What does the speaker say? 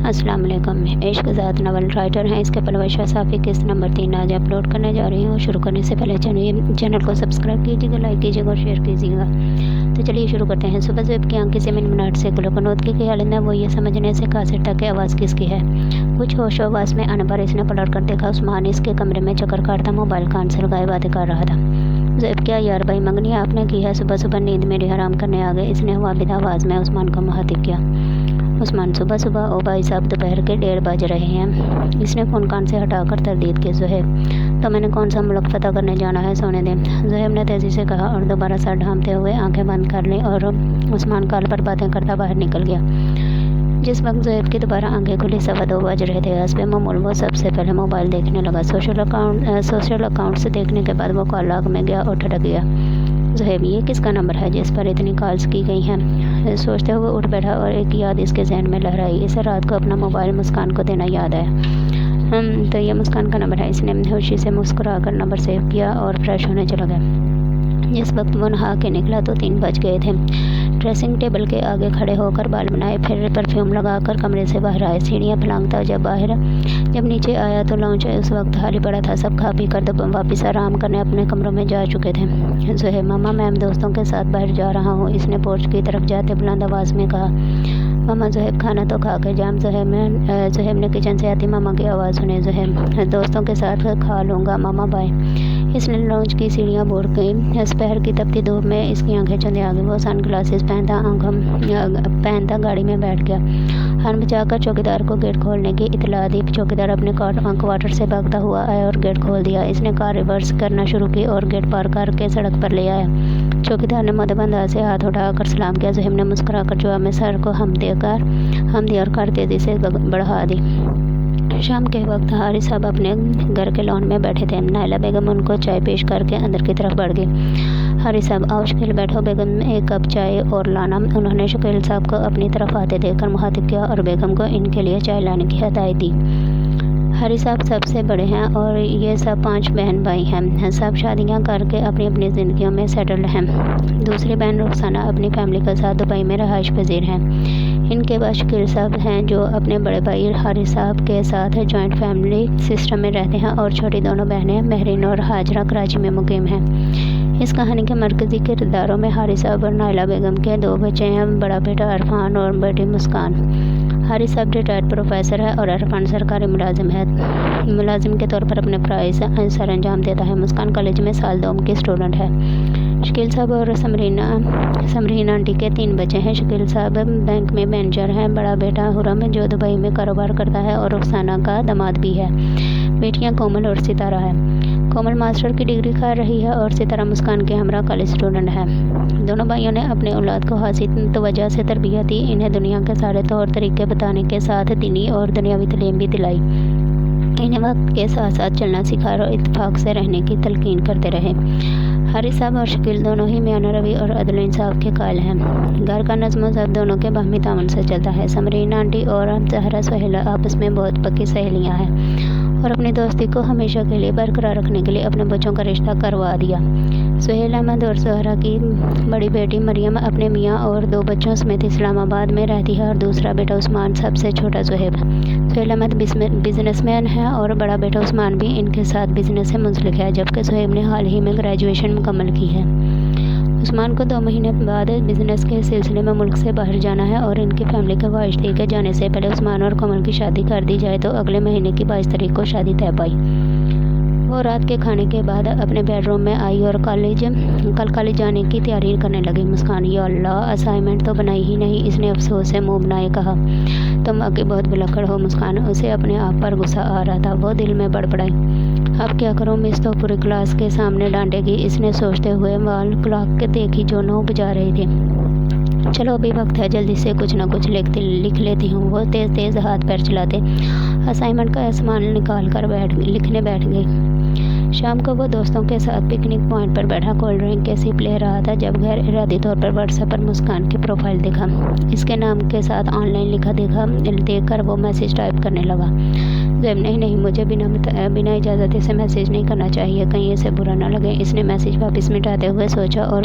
अस्सलाम वालेकुम। इश्क ज़ात नावल राइटर हैं इसके परवरिश साफ़ी किस्त नंबर 3 आज अपलोड करने जा रही हूँ। शुरू करने से पहले चैनल को सब्सक्राइब कीजिएगा, लाइक कीजिएगा और शेयर कीजिएगा। तो चलिए शुरू करते हैं। सुबह ज़ुब की आंखें से मिनट से गुलकनोद की ख्याल है वो ये समझने से कासिर था कि आवाज़ किसकी है। कुछ होशोवास में आने पर इसने पलट कर देखा। उस्मान इसके कमरे में चक्कर काटता मोबाइल कान से लगाए बातें कर रहा था। ज़ुब क्या यार भाई मंगनी आपने की है? सुबह सुबह नींद मेरी हराम करने आ गए। इसने वाबिदा आवाज़ में उस्मान को मुखातिब किया। उस्मान सुबह सुबह ओ भाई साहब दोपहर के 1:30 बज रहे हैं। इसने फ़ोन कान से हटाकर तरदीद की। ज़ुहैब तो मैंने कौन सा मुल्क फ़तह करने जाना है, सोने दें। ज़ुहैब ने तेज़ी से कहा और दोबारा सर ढांपते हुए आंखें बंद कर लीं और उस्मान कॉल पर बातें करता बाहर निकल गया। जिस वक्त ज़ुहैब की दोबारा आंखें खुली 2:15 बज रहे थे। हस्बे मामूल वो सबसे पहले मोबाइल देखने लगा। सोशल अकाउंट्स देखने के बाद वो कॉल लॉग में गया और ठटक गया। ज़ुहैब ये किसका नंबर है जिस पर इतनी कॉल्स की गई हैं? सोचते हुए उठ बैठा और एक याद इसके जहन में लहराई। इसे रात को अपना मोबाइल मुस्कान को देना याद आया। तो ये मुस्कान का नंबर है। इसने खुशी से मुस्कुराकर नंबर सेव किया और फ्रेश होने चला गया। जिस वक्त वो नहा के निकला तो 3 बज गए थे। ड्रेसिंग टेबल के आगे खड़े होकर बाल बनाए, फिर परफ्यूम लगाकर कमरे से बाहर आए। सीढ़ियाँ फलांगता जब नीचे आया तो लॉन्च उस वक्त खाली पड़ा था। सब खा पी कर वापस आराम करने अपने कमरों में जा चुके थे। ज़ुहैब मामा मैं दोस्तों के साथ बाहर जा रहा हूँ, इसने पोर्च की तरफ जाते बुलंद आवाज़ में कहा। मामा ज़ुहैब खाना तो खा के जाम। ज़ुहैब ने किचन से आती मामा की आवाज़ सुनी। ज़ुहैब दोस्तों के साथ खा लूँगा मामा बाय। इसने लॉन्च की सीढ़ियाँ बोर गई। दोपहर की तपती धूप में इसकी आंखें चंदे आ गई। वो सन ग्लासेस पहनता गाड़ी में बैठ गया। हॉर्न बजाकर चौकीदार को गेट खोलने की इतला दी। चौकीदार अपने क्वार्टर से भागता हुआ आया और गेट खोल दिया। इसने कार रिवर्स करना शुरू की और गेट पार करके सड़क पर ले आया। चौकीदार ने मदबंदा से हाथ उठाकर सलाम किया। ज़ुहैब ने मुस्कुराकर जवाब में सर को हम दी और कार तेज़ी से बढ़ा दी। शाम के वक्त हारिस साहब अपने घर के लॉन में बैठे थे। नायला बेगम उनको चाय पेश करके अंदर की तरफ बढ़ गई। हारिस साहब आओ शकील बैठो। बेगम ने 1 कप चाय और लाना। उन्होंने शकील साहब को अपनी तरफ आते देखकर मुखातिब किया और बेगम को इनके लिए चाय लाने की हिदायत दी। हारिस साहब सबसे बड़े हैं और ये सब 5 बहन भाई हैं। सब शादियां करके अपनी अपनी ज़िंदगियों में सेटल्ड हैं। दूसरी बहन रुखसाना अपनी फैमिली के साथ दुबई में रहाइश पजीर हैं। इनके बाद शकील साहब हैं जो अपने बड़े भाई हारिस साहब के साथ जॉइंट फैमिली सिस्टम में रहते हैं और छोटी दोनों बहनें महरीन और हाजरा कराची में मुकीम हैं। इस कहानी के मरकज़ी किरदारों में हारिस साहब और नायला बेगम के 2 बच्चे हैं, बड़ा बेटा अरफान और बेटी मुस्कान। हारिस साहब रिटायर्ड प्रोफेसर है और अरफान सरकारी मुलाजिम के तौर पर अपने फ़राइज़ सर अंजाम देता है। मुस्कान कॉलेज में साल 2 की स्टूडेंट है। शकील साहब और समरीन आंटी के 3 बच्चे हैं। शकील साहब बैंक में मैनेजर हैं। बड़ा बेटा हुरम जो दुबई में कारोबार करता है और रुखसाना का दामाद भी है। बेटियां कोमल और सितारा है। कोमल मास्टर की डिग्री कर रही है और सितारा मुस्कान के हमरा कॉलेज स्टूडेंट है। दोनों भाइयों ने अपने औलाद को खासी तवज्जो से तरबियत दी। इन्हें दुनिया के सारे तौर तरीके बताने के साथ दीनी और दुनियावी तालीम भी दिलाई। इन्हें वक्त के साथ साथ चलना सिखाया और इत्तेफाक से रहने की तलकीन करते रहे। हारिस साहब और शकील दोनों ही मियां रवि और अदल इंसाफ के कायल हैं। घर का नज़्म ज़ब्त दोनों के बाहमी तावन से चलता है। समरीन आंटी और जहरा सुहेला आपस में बहुत पक्की सहेलियां हैं और अपनी दोस्ती को हमेशा के लिए बरकरार रखने के लिए अपने बच्चों का रिश्ता करवा दिया। सुहेल अहमद और ज़हरा की बड़ी बेटी मरियम अपने मियाँ और 2 बच्चों समेत इस्लामाबाद में रहती है और दूसरा बेटा उस्मान सबसे छोटा ज़ुहैब। सुहेल अहमद बिजनेसमैन है और बड़ा बेटा उस्मान भी इनके साथ बिजनेस से मुंसलिक है, जबकि ज़ुहैब ने हाल ही में ग्रेजुएशन मुकम्मल की है। उस्मान को 2 महीने बाद बिजनेस के सिलसिले में मुल्क से बाहर जाना है और इनकी फैमिली के ख्वाहिश थी कि जाने से पहले उस्मान और कोमल की शादी कर दी जाए, तो अगले महीने की 22 तारीख को शादी तय पाई। वो रात के खाने के बाद अपने बेडरूम में आई और कल कॉलेज जाने की तैयारी करने लगी। मुस्कान या अल्लाह असाइनमेंट तो बनाई ही नहीं, इसने अफसोस से मुँह बनाए कहा। तुम वाकई बहुत भुलक्कड़ हो मुस्कान। उसे अपने आप पर गुस्सा आ रहा था। वो दिल में बड़बड़ाई अब क्या करूं, मिस तो पूरी क्लास के सामने डांटेगी, इसने सोचते हुए वाल क्लॉक के देखी जो 9 बजा रही थी। चलो अभी वक्त है, जल्दी से कुछ ना कुछ लिख लेती हूँ। वो तेज़ हाथ पैर चलाते असाइनमेंट का सामान निकाल कर लिखने बैठ गई। शाम को वो दोस्तों के साथ पिकनिक पॉइंट पर बैठा कोल्ड ड्रिंक के सिप ले रहा था जब गैर इरादी तौर पर व्हाट्सएप पर मुस्कान की प्रोफाइल देखा। इसके नाम के साथ ऑनलाइन लिखा देखकर वो मैसेज टाइप करने लगा। जब नहीं मुझे बिना इजाज़त से मैसेज नहीं करना चाहिए, कहीं इसे बुरा ना लगे। इसने मैसेज वापस मिटाते हुए सोचा और